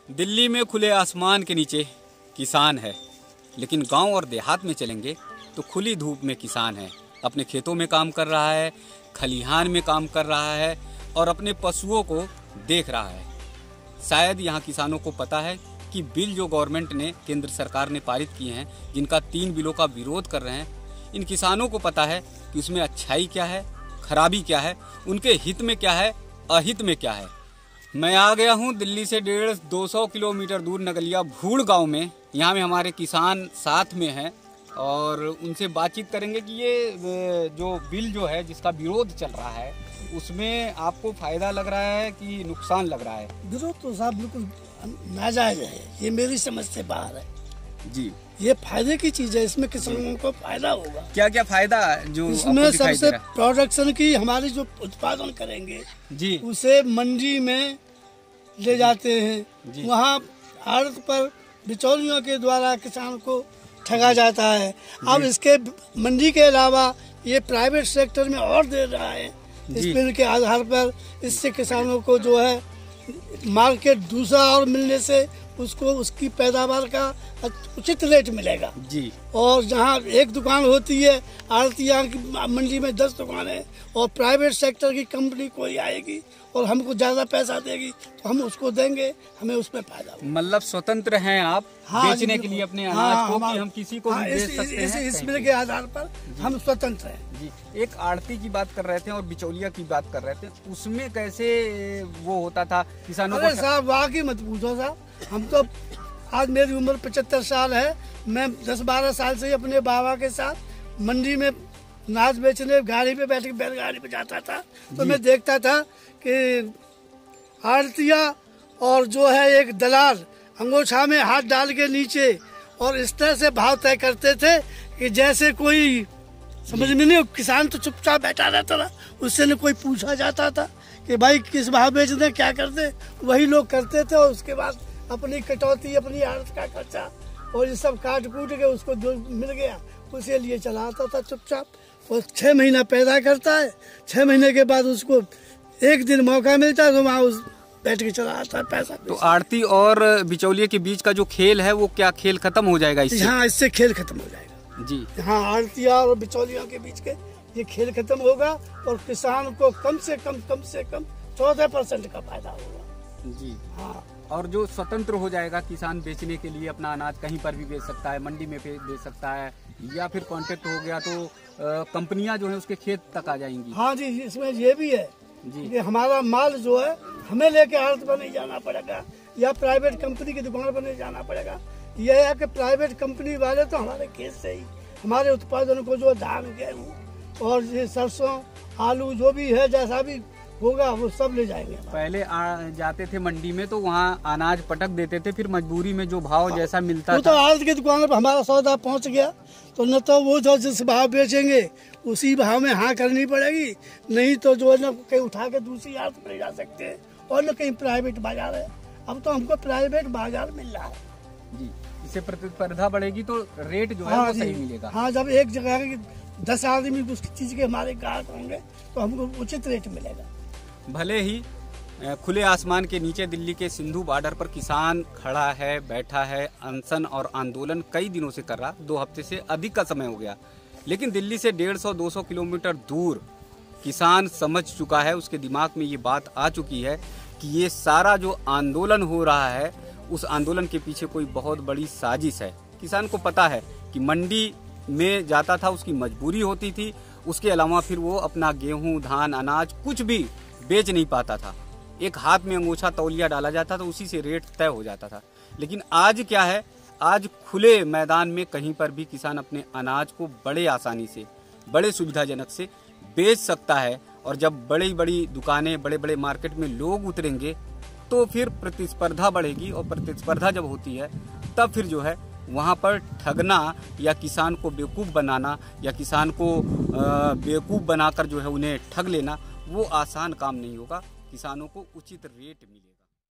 दिल्ली में खुले आसमान के नीचे किसान है, लेकिन गांव और देहात में चलेंगे तो खुली धूप में किसान है। अपने खेतों में काम कर रहा है, खलिहान में काम कर रहा है और अपने पशुओं को देख रहा है। शायद यहाँ किसानों को पता है कि बिल जो गवर्नमेंट ने, केंद्र सरकार ने पारित किए हैं, जिनका 3 बिलों का विरोध कर रहे हैं, इन किसानों को पता है कि उसमें अच्छाई क्या है, खराबी क्या है, उनके हित में क्या है, अहित में क्या है। मैं आ गया हूँ दिल्ली से 150-200 किलोमीटर दूर नगलिया भूड़ गांव में। यहाँ में हमारे किसान साथ में हैं और उनसे बातचीत करेंगे कि ये जो बिल जो है, जिसका विरोध चल रहा है, उसमें आपको फायदा लग रहा है कि नुकसान लग रहा है? विरोध तो साहब बिल्कुल नाजायज है, ये मेरी समझ से बाहर है जी। ये फायदे की चीज है, इसमें किसानों को फायदा होगा। क्या क्या फायदा जो इसमें सबसे प्रोडक्शन की, हमारी जो उत्पादन करेंगे जी, उसे मंडी में ले जाते हैं, वहाँ आड़त पर बिचौलियों के द्वारा किसान को ठगा जाता है। अब इसके मंडी के अलावा ये प्राइवेट सेक्टर में और दे रहा है। इस बिल के आधार पर इससे किसानों को जो है मार्केट दूसरा और मिलने से उसको उसकी पैदावार का उचित रेट मिलेगा जी। और जहाँ एक दुकान होती है, आड़तिया की मंडी में 10 दुकानें, और प्राइवेट सेक्टर की कंपनी कोई आएगी और हमको ज्यादा पैसा देगी तो हम उसको देंगे, हमें उसमें फायदा होगा। मतलब स्वतंत्र हैं आप बेचने के लिए अपने अनाज को, कि हम किसी को भी बेच सकते हैं? इस बिल के आधार पर हम स्वतंत्र हैं जी। एक आड़ती की बात कर रहे थे और बिचौलिया की बात कर रहे थे, उसमें कैसे वो होता था किसानों को? साहब वाकई मत पूछो साहब, हम तो आज मेरी उम्र 75 साल है, मैं 10-12 साल से अपने बाबा के साथ मंडी में अनाज बेचने गाड़ी पे बैठ के बैलगाड़ी पे जाता था, तो मैं देखता था कि आड़तिया और जो है एक दलाल अंगोछा में हाथ डाल के नीचे और इस तरह से भाव तय करते थे कि जैसे कोई समझ में नहीं, किसान तो चुपचाप बैठा रहता था, उससे न कोई पूछा जाता था कि भाई किस भाव बेच दे, क्या कर दे, वही लोग करते थे। और उसके बाद अपनी कटौती, अपनी आड़त का खर्चा और ये सब काट कूट के उसको जो मिल गया उसे लिए चलाता था चुपचाप। और 6 महीना पैदा करता है, 6 महीने के बाद उसको एक दिन मौका मिलता है तो वहाँ उस बैठ के चला आता है पैसा। तो आड़ती और बिचौलिए के बीच का जो खेल है, वो क्या खेल खत्म हो जाएगा इससे? हाँ, इससे खेल खत्म हो जाएगा जी। हाँ, आड़तिया और बिचौलियों के बीच के ये खेल खत्म होगा और किसान को कम से कम 14% का फायदा होगा जी। हाँ, और जो स्वतंत्र हो जाएगा किसान, बेचने के लिए अपना अनाज कहीं पर भी बेच सकता है, मंडी में बेच सकता है, या फिर कॉन्ट्रैक्ट हो गया तो कंपनियां जो है उसके खेत तक आ जाएंगी। हाँ जी, इसमें ये भी है जी कि हमारा माल जो है हमें लेके आड़त पर नहीं जाना पड़ेगा या प्राइवेट कंपनी की दुकान पर नहीं जाना पड़ेगा। यह है कि प्राइवेट कंपनी वाले तो हमारे खेत से ही हमारे उत्पादन को, जो धान, गेहूँ और ये सरसों, आलू, जो भी है, जैसा भी होगा वो सब ले जाएंगे। पहले जाते थे मंडी में तो वहाँ अनाज पटक देते थे, फिर मजबूरी में जो भाव जैसा मिलता था, तो आड़त की दुकान पर हमारा सौदा पहुँच गया तो न तो वो जो जिस भाव बेचेंगे उसी भाव में हाँ करनी पड़ेगी, नहीं तो जो है न कहीं उठा के दूसरी आड़त पर जा सकते हैं और न कहीं प्राइवेट बाजार है। अब तो हमको प्राइवेट बाजार मिल रहा है जी। इससे प्रतिस्पर्धा बढ़ेगी तो रेट जो है वो सही मिलेगा। हाँ, जब एक जगह 10 आदमी उस चीज के हमारे ग्राहक होंगे तो हमको उचित रेट मिलेगा। भले ही खुले आसमान के नीचे दिल्ली के सिंधु बॉर्डर पर किसान खड़ा है, बैठा है, अनशन और आंदोलन कई दिनों से कर रहा, 2 हफ्ते से अधिक का समय हो गया, लेकिन दिल्ली से 150-200 किलोमीटर दूर किसान समझ चुका है, उसके दिमाग में ये बात आ चुकी है कि ये सारा जो आंदोलन हो रहा है, उस आंदोलन के पीछे कोई बहुत बड़ी साजिश है। किसान को पता है कि मंडी में जाता था, उसकी मजबूरी होती थी, उसके अलावा फिर वो अपना गेहूं, धान, अनाज कुछ भी बेच नहीं पाता था। एक हाथ में अंगोछा तौलिया डाला जाता था, उसी से रेट तय हो जाता था। लेकिन आज क्या है, आज खुले मैदान में कहीं पर भी किसान अपने अनाज को बड़े आसानी से, बड़े सुविधाजनक से बेच सकता है। और जब बड़ी बड़ी दुकानें, बड़े बड़े मार्केट में लोग उतरेंगे तो फिर प्रतिस्पर्धा बढ़ेगी, और प्रतिस्पर्धा जब होती है तब फिर जो है वहाँ पर ठगना या किसान को बेवकूफ़ बनाना या किसान को बेवकूफ़ बनाकर जो है उन्हें ठग लेना, वो आसान काम नहीं होगा। किसानों को उचित रेट मिलेगा।